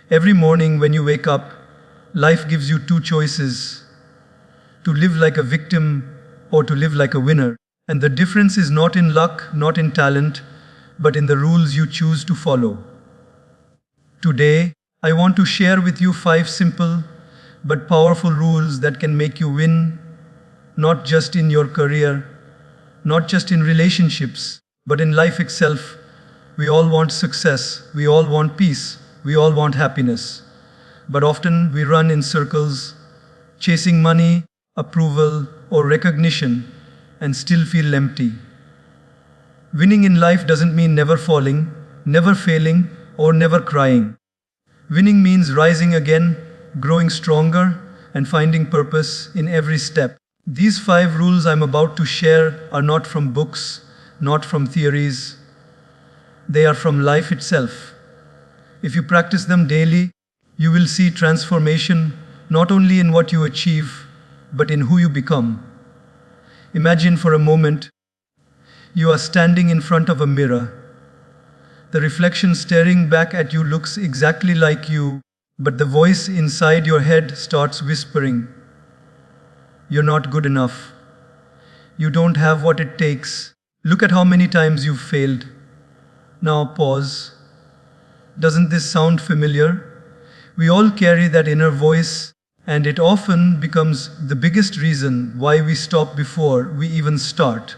Every morning when you wake up, life gives you two choices: to live like a victim or to live like a winner. And the difference is not in luck, not in talent, but in the rules you choose to follow. Today, I want to share with you 5 simple but powerful rules that can make you win, not just in your career, not just in relationships, but in life itself. We all want success, we all want peace, we all want happiness. But often we run in circles, chasing money, approval, or recognition, and still feel empty. Winning in life doesn't mean never falling, never failing, or never crying. Winning means rising again, growing stronger, and finding purpose in every step. These 5 rules I'm about to share are not from books, not from theories. They are from life itself. If you practice them daily, you will see transformation not only in what you achieve, but in who you become. Imagine for a moment you are standing in front of a mirror. The reflection staring back at you looks exactly like you, but the voice inside your head starts whispering, "You're not good enough. You don't have what it takes. Look at how many times you've failed." Now pause. Doesn't this sound familiar? We all carry that inner voice, and it often becomes the biggest reason why we stop before we even start.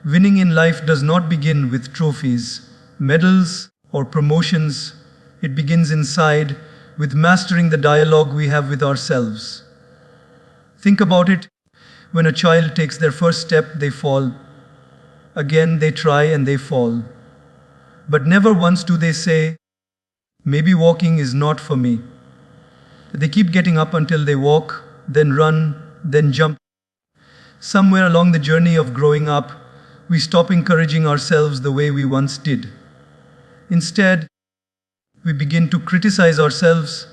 Winning in life does not begin with trophies, medals, or promotions. It begins inside, with mastering the dialogue we have with ourselves. Think about it. When a child takes their first step, they fall. Again, they try and they fall. But never once do they say, "Maybe walking is not for me." They keep getting up until they walk, then run, then jump. Somewhere along the journey of growing up, we stop encouraging ourselves the way we once did. Instead, we begin to criticize ourselves,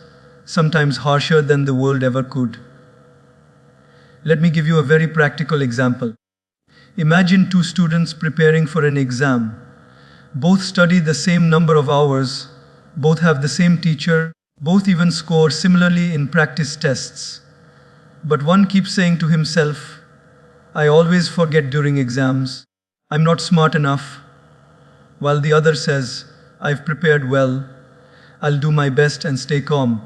sometimes harsher than the world ever could. Let me give you a very practical example. Imagine 2 students preparing for an exam. Both study the same number of hours, both have the same teacher, both even score similarly in practice tests. But one keeps saying to himself, "I always forget during exams. I'm not smart enough." While the other says, "I've prepared well. I'll do my best and stay calm."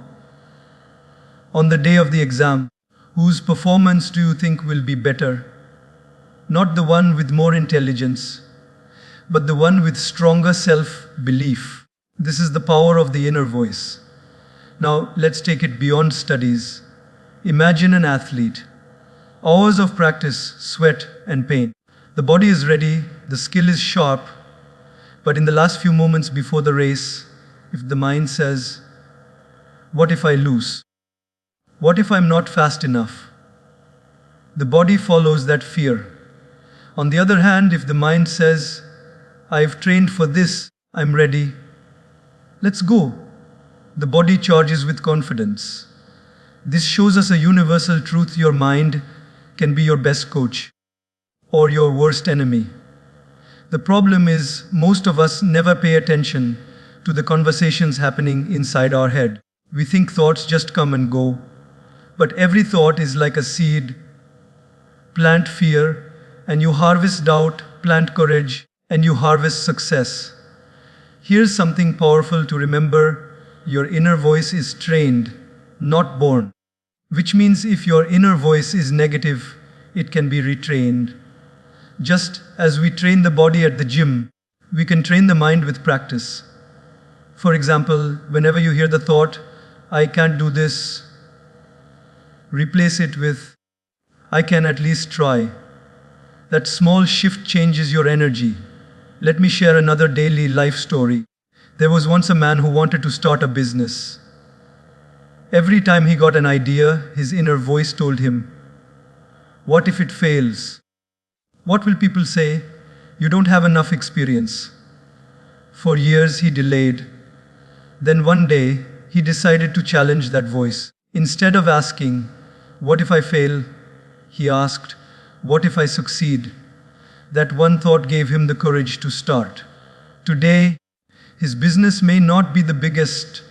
On the day of the exam, whose performance do you think will be better? Not the one with more intelligence, but the one with stronger self-belief. This is the power of the inner voice. Now, let's take it beyond studies. Imagine an athlete. Hours of practice, sweat, and pain. The body is ready, the skill is sharp, but in the last few moments before the race, if the mind says, "What if I lose? What if I'm not fast enough?" The body follows that fear. On the other hand, if the mind says, "I've trained for this, I'm ready. Let's go," the body charges with confidence. This shows us a universal truth: your mind can be your best coach or your worst enemy. The problem is, most of us never pay attention to the conversations happening inside our head. We think thoughts just come and go, but every thought is like a seed. Plant fear, and you harvest doubt; plant courage, and you harvest success. Here's something powerful to remember. Your inner voice is trained, not born. Which means if your inner voice is negative, it can be retrained. Just as we train the body at the gym, we can train the mind with practice. For example, whenever you hear the thought, "I can't do this," replace it with, "I can at least try." That small shift changes your energy. Let me share another daily life story. There was once a man who wanted to start a business. Every time he got an idea, his inner voice told him, "What if it fails? What will people say? You don't have enough experience." For years he delayed. Then one day, he decided to challenge that voice. Instead of asking, "What if I fail?" he asked, "What if I succeed?" That one thought gave him the courage to start. Today, his business may not be the biggest,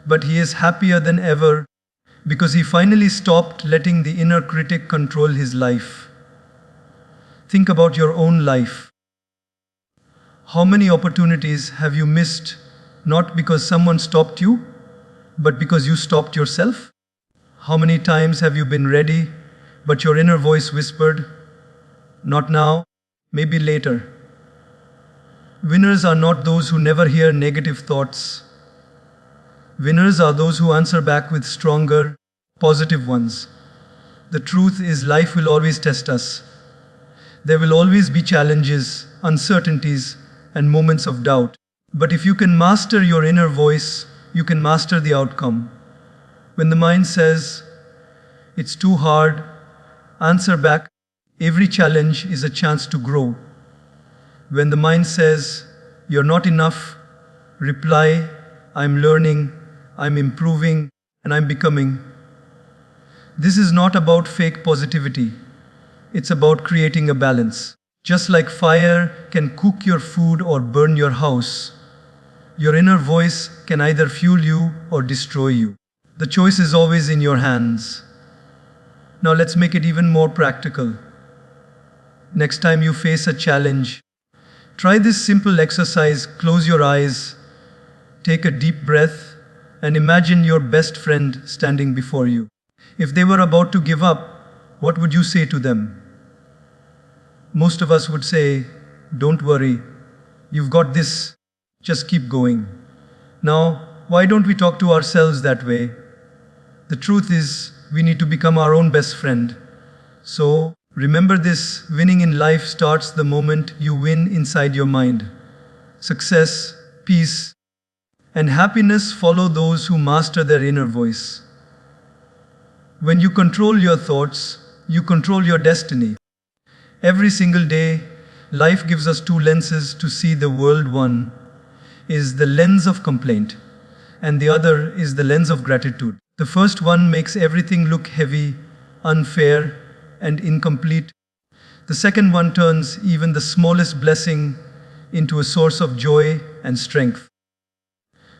but he is happier than ever because he finally stopped letting the inner critic control his life. Think about your own life. How many opportunities have you missed not because someone stopped you, but because you stopped yourself? How many times have you been ready, but your inner voice whispered, "Not now, maybe later"? Winners are not those who never hear negative thoughts. Winners are those who answer back with stronger, positive ones. The truth is, life will always test us. There will always be challenges, uncertainties, and moments of doubt. But if you can master your inner voice, you can master the outcome. When the mind says, "It's too hard," answer back, "Every challenge is a chance to grow." When the mind says, "You're not enough," reply, "I'm learning, I'm improving, and I'm becoming." This is not about fake positivity. It's about creating a balance. Just like fire can cook your food or burn your house, your inner voice can either fuel you or destroy you. The choice is always in your hands. Now let's make it even more practical. Next time you face a challenge, try this simple exercise. Close your eyes, take a deep breath, and imagine your best friend standing before you. If they were about to give up, what would you say to them? Most of us would say, "Don't worry, you've got this, just keep going." Now, why don't we talk to ourselves that way? The truth is, we need to become our own best friend. So, remember this: winning in life starts the moment you win inside your mind. Success, peace, and happiness follow those who master their inner voice. When you control your thoughts, you control your destiny. Every single day, life gives us two lenses to see the world. One is the lens of complaint, and the other is the lens of gratitude. The first one makes everything look heavy, unfair, and incomplete. The second one turns even the smallest blessing into a source of joy and strength.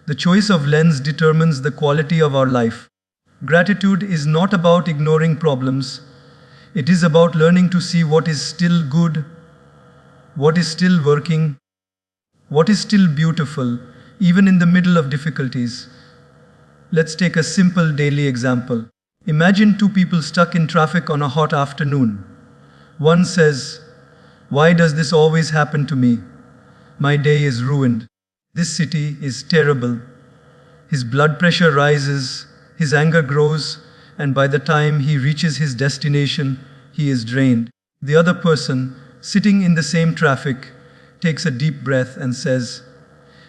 The choice of lens determines the quality of our life. Gratitude is not about ignoring problems. It is about learning to see what is still good, what is still working, what is still beautiful, even in the middle of difficulties. Let's take a simple daily example. Imagine two people stuck in traffic on a hot afternoon. One says, "Why does this always happen to me? My day is ruined. This city is terrible." His blood pressure rises, his anger grows, and by the time he reaches his destination, he is drained. The other person, sitting in the same traffic, takes a deep breath and says,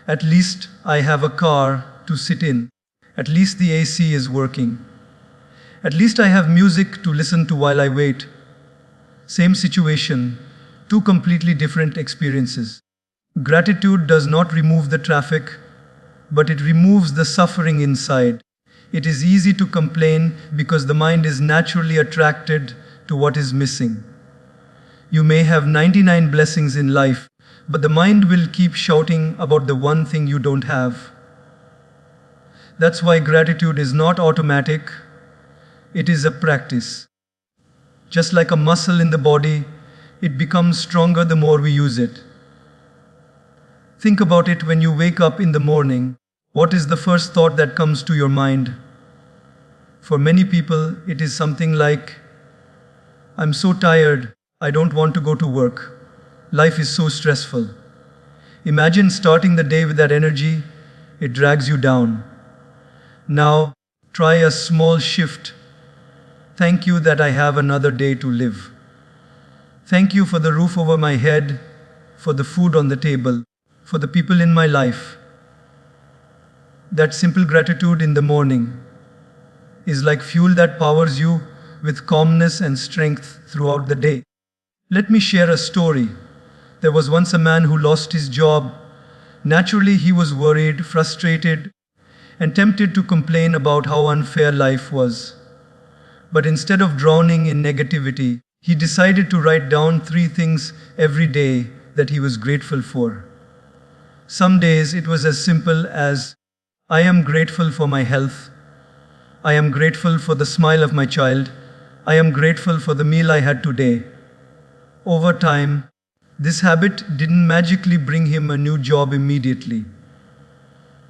"At least I have a car to sit in. At least the AC is working. At least I have music to listen to while I wait." Same situation, two completely different experiences. Gratitude does not remove the traffic, but it removes the suffering inside. It is easy to complain because the mind is naturally attracted to what is missing. You may have 99 blessings in life, but the mind will keep shouting about the one thing you don't have. That's why gratitude is not automatic, it is a practice. Just like a muscle in the body, it becomes stronger the more we use it. Think about it when you wake up in the morning. What is the first thought that comes to your mind? For many people, it is something like, "I'm so tired, I don't want to go to work. Life is so stressful." Imagine starting the day with that energy, it drags you down. Now, try a small shift. Thank you that I have another day to live. Thank you for the roof over my head, for the food on the table, for the people in my life. That simple gratitude in the morning is like fuel that powers you with calmness and strength throughout the day. Let me share a story. There was once a man who lost his job. Naturally, he was worried, frustrated, and tempted to complain about how unfair life was. But instead of drowning in negativity, he decided to write down 3 things every day that he was grateful for. Some days it was as simple as, I am grateful for my health. I am grateful for the smile of my child. I am grateful for the meal I had today. Over time, this habit didn't magically bring him a new job immediately,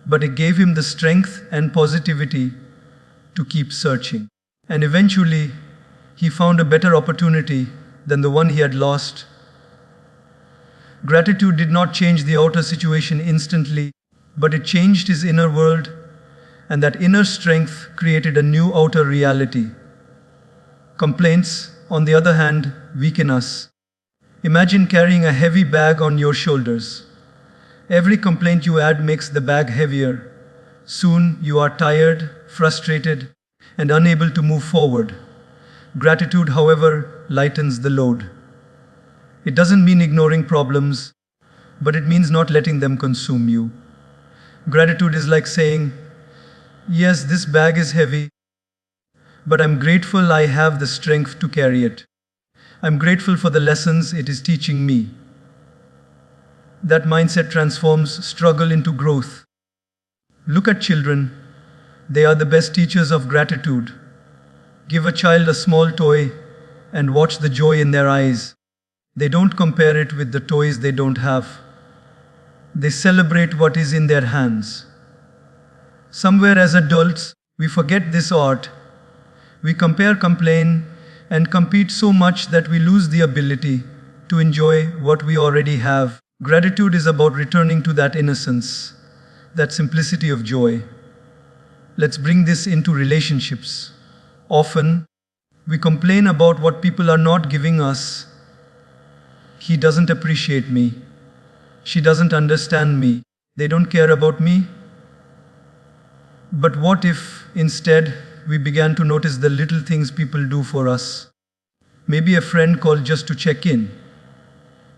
but it gave him the strength and positivity to keep searching. And eventually, he found a better opportunity than the one he had lost. Gratitude did not change the outer situation instantly, but it changed his inner world, and that inner strength created a new outer reality. Complaints, on the other hand, weaken us. Imagine carrying a heavy bag on your shoulders. Every complaint you add makes the bag heavier. Soon you are tired, frustrated, and unable to move forward. Gratitude, however, lightens the load. It doesn't mean ignoring problems, but it means not letting them consume you. Gratitude is like saying, yes, this bag is heavy, but I'm grateful I have the strength to carry it. I'm grateful for the lessons it is teaching me. That mindset transforms struggle into growth. Look at children. They are the best teachers of gratitude. Give a child a small toy and watch the joy in their eyes. They don't compare it with the toys they don't have. They celebrate what is in their hands. Somewhere as adults, we forget this art. We compare, complain, and compete so much that we lose the ability to enjoy what we already have. Gratitude is about returning to that innocence, that simplicity of joy. Let's bring this into relationships. Often, we complain about what people are not giving us. He doesn't appreciate me. She doesn't understand me. They don't care about me. But what if, instead, we began to notice the little things people do for us? Maybe a friend called just to check in.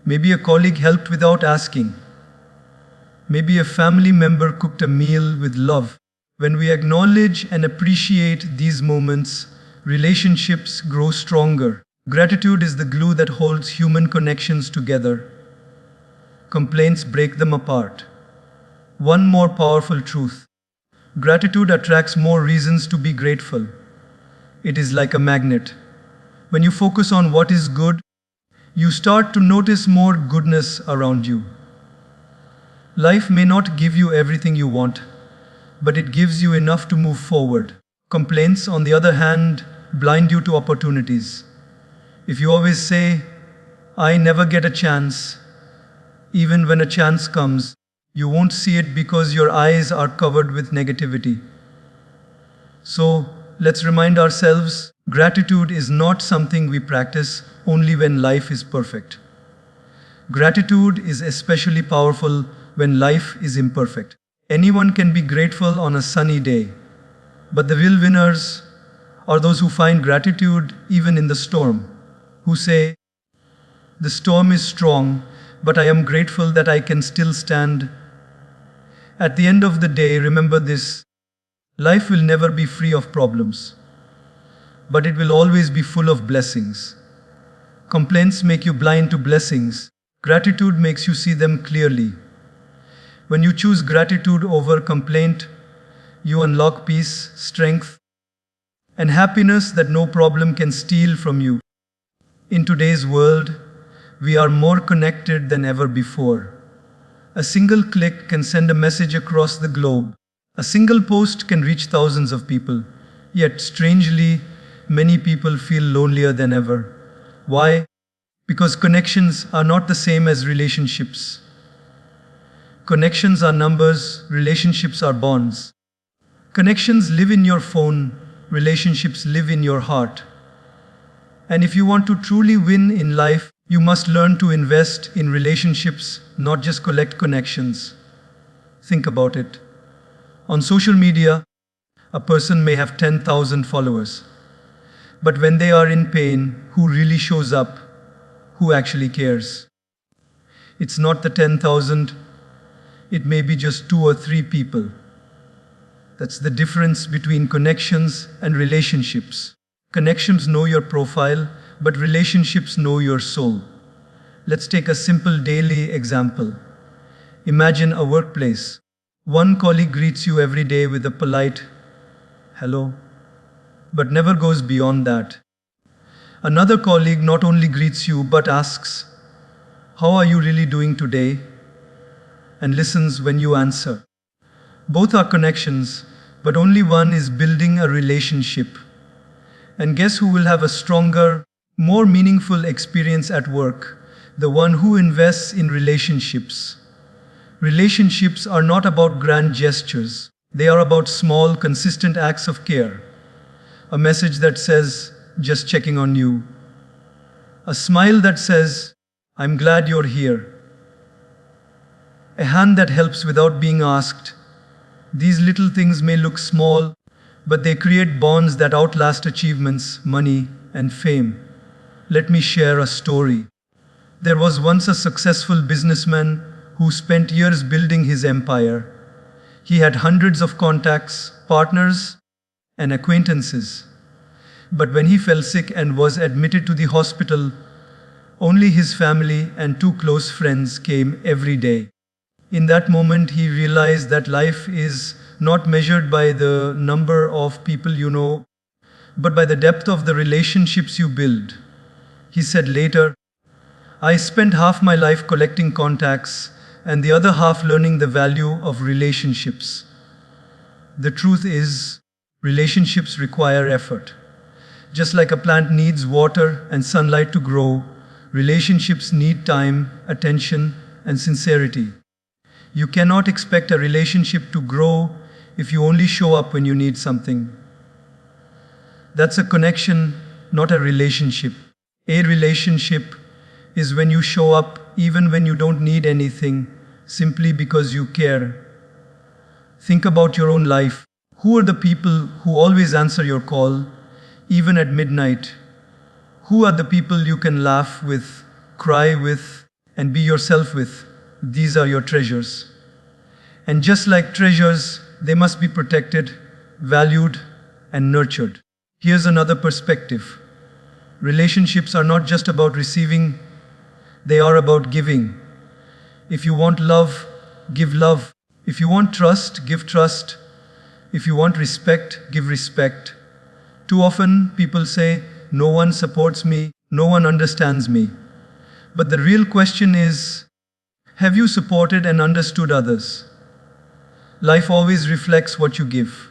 Maybe a colleague helped without asking. Maybe a family member cooked a meal with love. When we acknowledge and appreciate these moments, relationships grow stronger. Gratitude is the glue that holds human connections together. Complaints break them apart. One more powerful truth. Gratitude attracts more reasons to be grateful. It is like a magnet. When you focus on what is good, you start to notice more goodness around you. Life may not give you everything you want, but it gives you enough to move forward. Complaints, on the other hand, blind you to opportunities. If you always say, I never get a chance, even when a chance comes, you won't see it because your eyes are covered with negativity. So, let's remind ourselves, gratitude is not something we practice only when life is perfect. Gratitude is especially powerful when life is imperfect. Anyone can be grateful on a sunny day, but the real winners are those who find gratitude even in the storm, who say, the storm is strong, but I am grateful that I can still stand. At the end of the day, remember this: life will never be free of problems, but it will always be full of blessings. Complaints make you blind to blessings. Gratitude makes you see them clearly. When you choose gratitude over complaint, you unlock peace, strength, and happiness that no problem can steal from you. In today's world, we are more connected than ever before. A single click can send a message across the globe. A single post can reach thousands of people. Yet, strangely, many people feel lonelier than ever. Why? Because connections are not the same as relationships. Connections are numbers, relationships are bonds. Connections live in your phone, relationships live in your heart. And if you want to truly win in life, you must learn to invest in relationships, not just collect connections. Think about it. On social media, a person may have 10,000 followers. But when they are in pain, who really shows up? Who actually cares? It's not the 10,000, it may be just 2 or 3 people. That's the difference between connections and relationships. Connections know your profile, but relationships know your soul. Let's take a simple daily example. Imagine a workplace. One colleague greets you every day with a polite hello, but never goes beyond that. Another colleague not only greets you but asks, "How are you really doing today?" and listens when you answer. Both are connections, but only one is building a relationship. And guess who will have a stronger, more meaningful experience at work? The one who invests in relationships. Relationships are not about grand gestures. They are about small, consistent acts of care. A message that says, "Just checking on you." A smile that says, "I'm glad you're here." A hand that helps without being asked. These little things may look small, but they create bonds that outlast achievements, money, and fame. Let me share a story. There was once a successful businessman who spent years building his empire. He had hundreds of contacts, partners, and acquaintances. But when he fell sick and was admitted to the hospital, only his family and two close friends came every day. In that moment, he realized that life is not measured by the number of people you know, but by the depth of the relationships you build. He said later, "I spent half my life collecting contacts and the other half learning the value of relationships." The truth is, relationships require effort. Just like a plant needs water and sunlight to grow, relationships need time, attention, and sincerity. You cannot expect a relationship to grow if you only show up when you need something. That's a connection, not a relationship. A relationship is when you show up even when you don't need anything, simply because you care. Think about your own life. Who are the people who always answer your call, even at midnight? Who are the people you can laugh with, cry with, and be yourself with? These are your treasures. And just like treasures, they must be protected, valued, and nurtured. Here's another perspective. Relationships are not just about receiving, they are about giving. If you want love, give love. If you want trust, give trust. If you want respect, give respect. Too often, people say, "No one supports me, no one understands me." But the real question is, have you supported and understood others? Life always reflects what you give.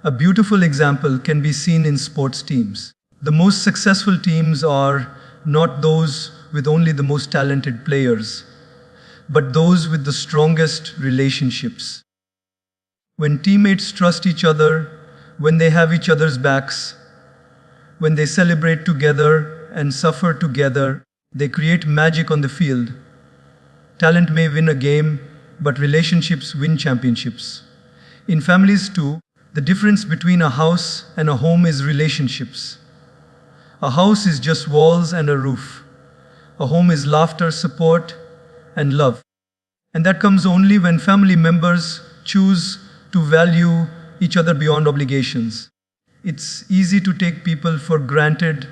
A beautiful example can be seen in sports teams. The most successful teams are not those with only the most talented players, but those with the strongest relationships. When teammates trust each other, when they have each other's backs, when they celebrate together and suffer together, they create magic on the field. Talent may win a game, but relationships win championships. In families too, the difference between a house and a home is relationships. A house is just walls and a roof. A home is laughter, support, and love. And that comes only when family members choose to value each other beyond obligations. It's easy to take people for granted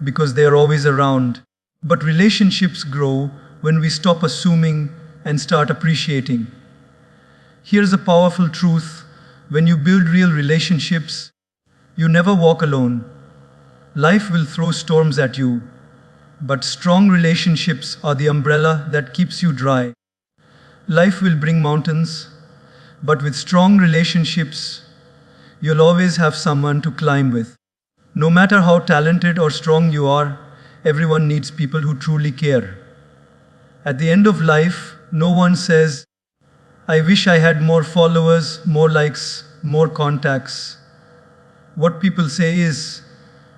because they are always around. But relationships grow when we stop assuming and start appreciating. Here's a powerful truth. When you build real relationships, you never walk alone. Life will throw storms at you, but strong relationships are the umbrella that keeps you dry. Life will bring mountains, but with strong relationships, you'll always have someone to climb with. No matter how talented or strong you are, everyone needs people who truly care. At the end of life, no one says, "I wish I had more followers, more likes, more contacts." What people say is,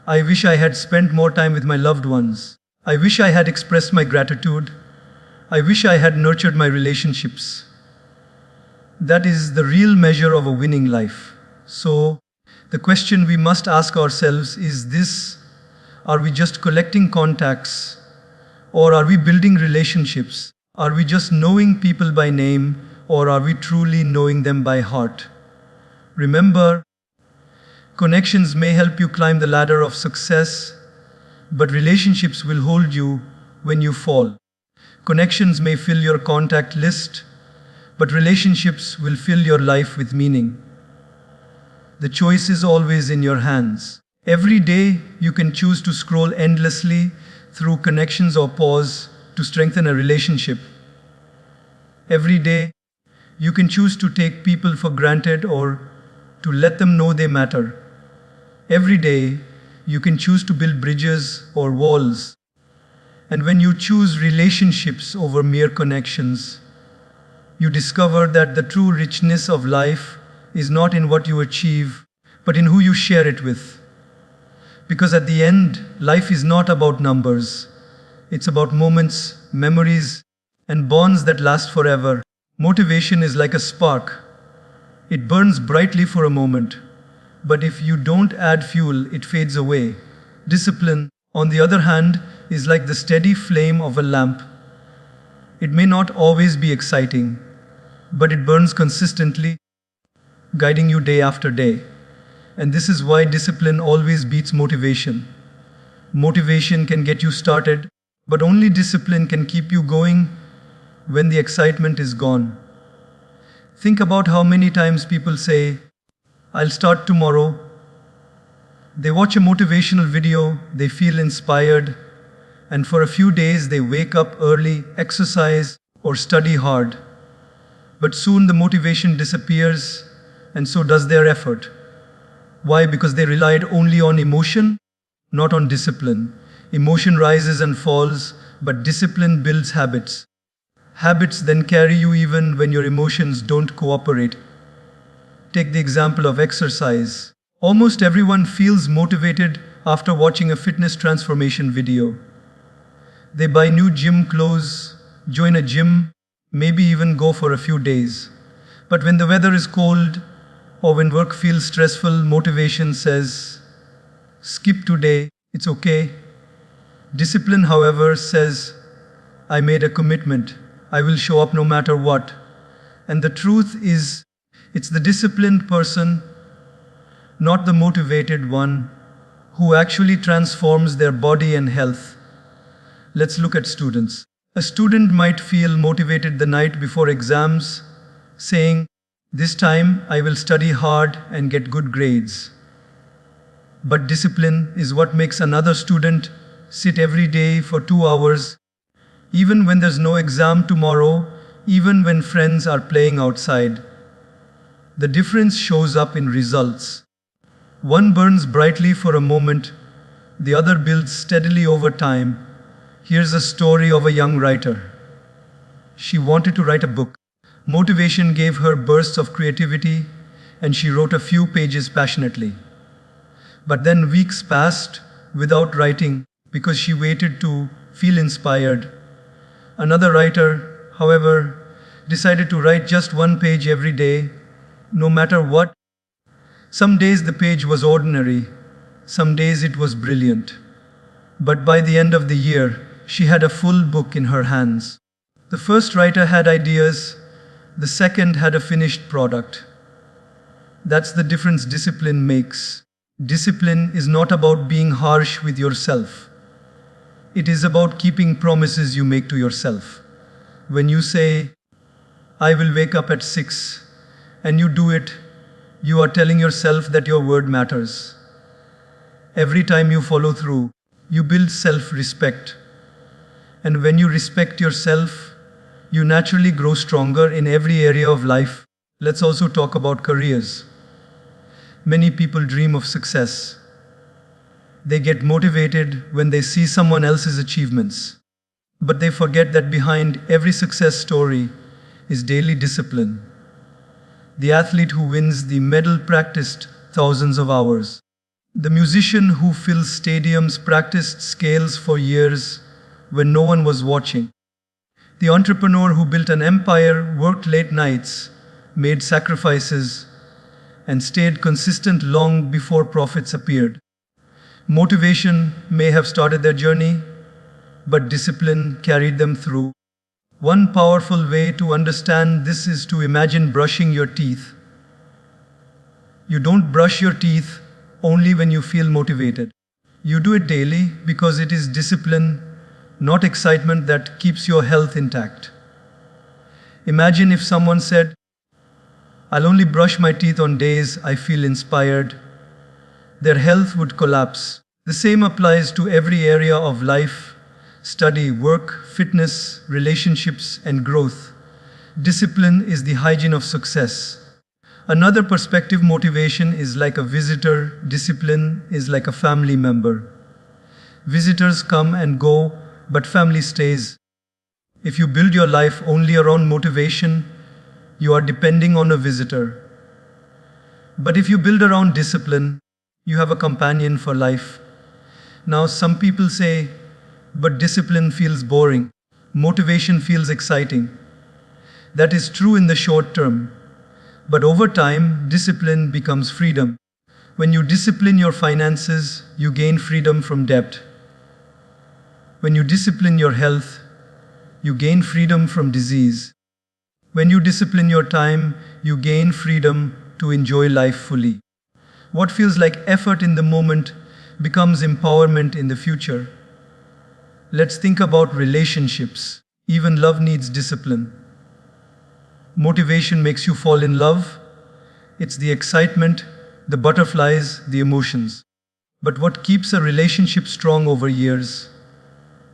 "I wish I had spent more time with my loved ones. I wish I had expressed my gratitude. I wish I had nurtured my relationships." That is the real measure of a winning life. So, the question we must ask ourselves is this: are we just collecting contacts? Or are we building relationships? Are we just knowing people by name, or are we truly knowing them by heart? Remember, connections may help you climb the ladder of success, but relationships will hold you when you fall. Connections may fill your contact list, but relationships will fill your life with meaning. The choice is always in your hands. Every day, you can choose to scroll endlessly through connections or pause to strengthen a relationship. Every day, you can choose to take people for granted or to let them know they matter. Every day, you can choose to build bridges or walls. And when you choose relationships over mere connections, you discover that the true richness of life is not in what you achieve, but in who you share it with. Because at the end, life is not about numbers. It's about moments, memories, and bonds that last forever. Motivation is like a spark. It burns brightly for a moment, but if you don't add fuel, it fades away. Discipline, on the other hand, is like the steady flame of a lamp. It may not always be exciting, but it burns consistently, guiding you day after day. And this is why discipline always beats motivation. Motivation can get you started, but only discipline can keep you going when the excitement is gone. Think about how many times people say, "I'll start tomorrow." They watch a motivational video, they feel inspired, and for a few days they wake up early, exercise, or study hard. But soon the motivation disappears, and so does their effort. Why? Because they relied only on emotion, not on discipline. Emotion rises and falls, but discipline builds habits. Habits then carry you even when your emotions don't cooperate. Take the example of exercise. Almost everyone feels motivated after watching a fitness transformation video. They buy new gym clothes, join a gym, maybe even go for a few days. But when the weather is cold or when work feels stressful, motivation says, "Skip today, it's okay." Discipline, however, says, "I made a commitment. I will show up no matter what." And the truth is, it's the disciplined person, not the motivated one, who actually transforms their body and health. Let's look at students. A student might feel motivated the night before exams, saying, "This time I will study hard and get good grades." But discipline is what makes another student sit every day for 2 hours, even when there's no exam tomorrow, even when friends are playing outside. The difference shows up in results. One burns brightly for a moment, the other builds steadily over time. Here's a story of a young writer. She wanted to write a book. Motivation gave her bursts of creativity, and she wrote a few pages passionately. But then weeks passed without writing because she waited to feel inspired. Another writer, however, decided to write just one page every day, no matter what. Some days the page was ordinary, some days it was brilliant. But by the end of the year, she had a full book in her hands. The first writer had ideas, the second had a finished product. That's the difference discipline makes. Discipline is not about being harsh with yourself. It is about keeping promises you make to yourself. When you say, "I will wake up at 6, and you do it, you are telling yourself that your word matters. Every time you follow through, you build self-respect. And when you respect yourself, you naturally grow stronger in every area of life. Let's also talk about careers. Many people dream of success. They get motivated when they see someone else's achievements. But they forget that behind every success story is daily discipline. The athlete who wins the medal practiced thousands of hours. The musician who fills stadiums practiced scales for years when no one was watching. The entrepreneur who built an empire worked late nights, made sacrifices, and stayed consistent long before profits appeared. Motivation may have started their journey, but discipline carried them through. One powerful way to understand this is to imagine brushing your teeth. You don't brush your teeth only when you feel motivated. You do it daily because it is discipline, not excitement, that keeps your health intact. Imagine if someone said, I'll only brush my teeth on days I feel inspired. Their health would collapse. The same applies to every area of life: study, work, fitness, relationships, and growth. Discipline is the hygiene of success. Another perspective: motivation is like a visitor, discipline is like a family member. Visitors come and go, but family stays. If you build your life only around motivation, you are depending on a visitor. But if you build around discipline, you have a companion for life. Now, some people say, but discipline feels boring, motivation feels exciting. That is true in the short term. But over time, discipline becomes freedom. When you discipline your finances, you gain freedom from debt. When you discipline your health, you gain freedom from disease. When you discipline your time, you gain freedom to enjoy life fully. What feels like effort in the moment becomes empowerment in the future. Let's think about relationships. Even love needs discipline. Motivation makes you fall in love. It's the excitement, the butterflies, the emotions. But what keeps a relationship strong over years?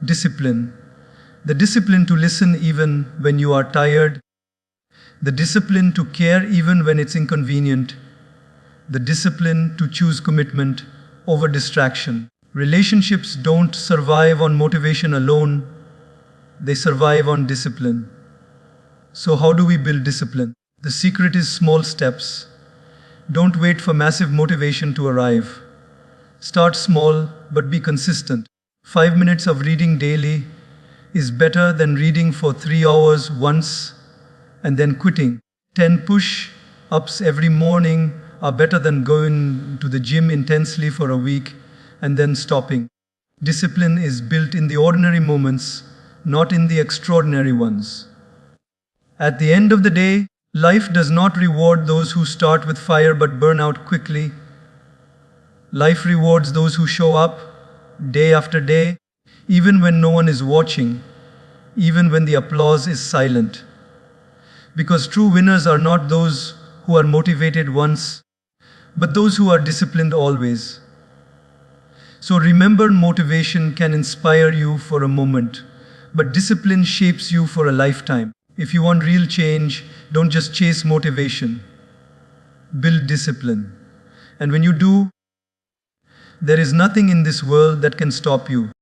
Discipline. The discipline to listen even when you are tired. The discipline to care even when it's inconvenient. The discipline to choose commitment over distraction. Relationships don't survive on motivation alone, they survive on discipline. So, how do we build discipline? The secret is small steps. Don't wait for massive motivation to arrive. Start small, but be consistent. 5 minutes of reading daily is better than reading for 3 hours once and then quitting. 10 push-ups every morning are better than going to the gym intensely for a week and then stopping. Discipline is built in the ordinary moments, not in the extraordinary ones. At the end of the day, life does not reward those who start with fire but burn out quickly. Life rewards those who show up day after day, even when no one is watching, even when the applause is silent. Because true winners are not those who are motivated once, but those who are disciplined always. So remember, motivation can inspire you for a moment, but discipline shapes you for a lifetime. If you want real change, don't just chase motivation. Build discipline. And when you do, there is nothing in this world that can stop you.